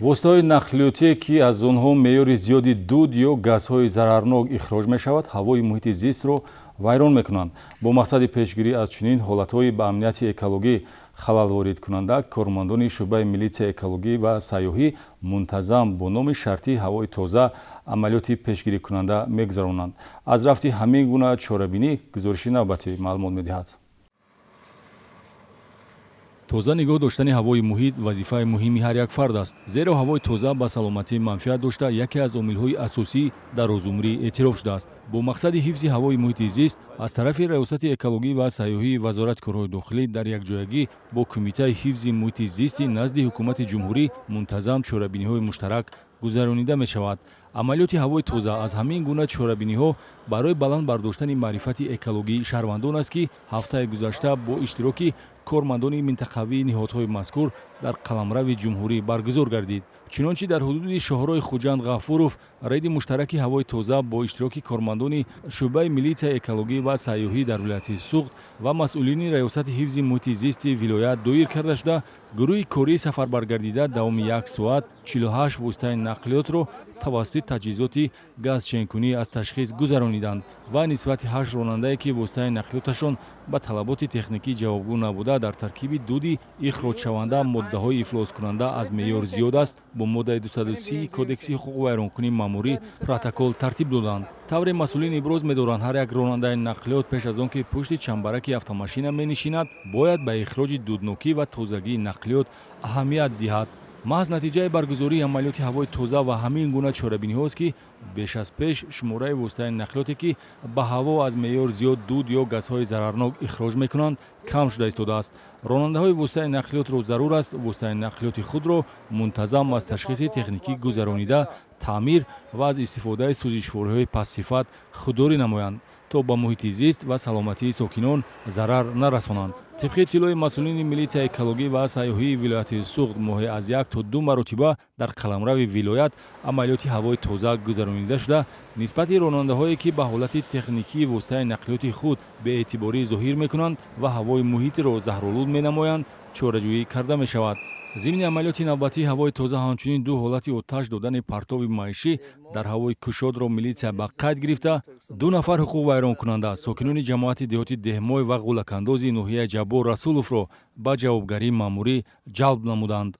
воситаҳои нақлиёте ки аз онҳо меъёри зиёди дуд ё газҳои зарарнок ихроҷ мешавад, ҳавои муҳити зистро вайрон мекунанд. Бо мақсади пешгирӣ аз чунин ҳолатҳои ба амнияти экологӣ халал воридкунанда, кормандони шӯъбаи милитсияи экологӣ ва сайёҳӣ мунтазам бо номи шартӣ ҳавои тоза амалиёти пешгирикунанда мегузаронанд. Аз рафти ҳамин гуна чорабинӣ гузориши навбатӣ маълумот медиҳад. тоза нигоҳ доштани ҳавои муҳит вазифаи муҳими ҳар як фард аст, зеро ҳавои тоза ба саломатӣ манфиат дошта яке аз омилҳои асосӣ дар розумрӣ эътироф шудааст. Бо мақсади ҳифзи ҳавои муҳити зист аз тарафи раёсати экологӣ ва сайёҳии вазорати корҳои дохилӣ дар якҷоягӣ бо кумитаи ҳифзи муҳити зисти назди ҳукумати ҷумҳурӣ мунтазам чорабиниҳои муштарак гузаронида мешавад. амалиёти ҳавои тоза аз ҳамин гуна чорабиниҳо барои баланд бардоштани маърифати экологии шаҳрвандон аст, ки ҳафтаи гузашта бо иштироки кормандони минтақавии ниҳодҳои мазкур дар қаламрави ҷумҳурӣ баргузор гардид. чунончи дар ҳудуди шоҳрои Хуҷанд Ғафуров рейди муштараки ҳавои тоза бо иштироки кормандони шӯъбаи милитсияи экологӣ ва сайёҳӣ дар вилояти Суғд ва масъулини раёсати ҳифзи муҳити зисти вилоят доир карда шуда, гурӯҳи кории сафарбаргардида давоми 1 соат 48 воситаи нақлиётро тавассути таҷҳизоти газченкунӣ аз ташхис гузарониданд ва нисбати 8 ронандае ки воситаи нақлиёташон ба талаботи техникӣ ҷавобгӯ набуда дар таркиби дуди ихроҷшаванда моддаҳои ифлоскунанда аз меъёр зиёд аст, бо моддаи 230 кодекси ҳуқуқи вайронкунӣ маъмурӣ протокол тартиб доданд. тавре масъулин иброз медоранд, ҳар як ронандаи нақлиёт пеш аз он ки пушти чамбараки автомошина менишинад, бояд ба ихроҷи дуднокӣ ва тозагии нақлиёт аҳамият диҳад. маҳз натиҷаи баргузории амалиёти ҳавои тоза ва ҳамин гуна чорабиниҳост, ки беш аз пеш шумораи воситаи нақлиёте ки ба ҳаво аз меъёр зиёд дуд ё газҳои зарарнок ихроҷ мекунанд, кам шуда истодааст. ронандаҳои воситаи нақлиётро зарур аст воситаи нақлиёти худро мунтазам аз ташхиси техникӣ гузаронида, таъмир ва аз истифодаи сӯзишвориҳои пассифат худдорӣ намоянд, то ба муҳити зист ва саломатии сокинон зарар нарасонанд. тибқи иттилои масъулини милитсияи экологӣ ва сайёҳии вилояти Суғд, моҳе аз 1 то 2 маротиба дар қаламрави вилоят амалиёти ҳавои тоза гузаронида шуда, нисбати ронандаҳое ки ба ҳолати техникии воситаи нақлиёти худ беэътиборӣ зоҳир мекунанд ва ҳавои муҳитро заҳролуд менамоянд, чораҷӯӣ карда мешавад. зимни амалиёти навбатии ҳавои тоза ҳамчунин ду ҳолати оташ додани партови маишӣ дар ҳавои кушодро милитсия ба қайд гирифта, 2 нафар ҳуқуқвайронкунанда сокинони ҷамоати деҳоти Деҳмой ва ғулакандози ноҳияи Ҷаббор Расуловро ба ҷавобгарии маъмурӣ ҷалб намуданд.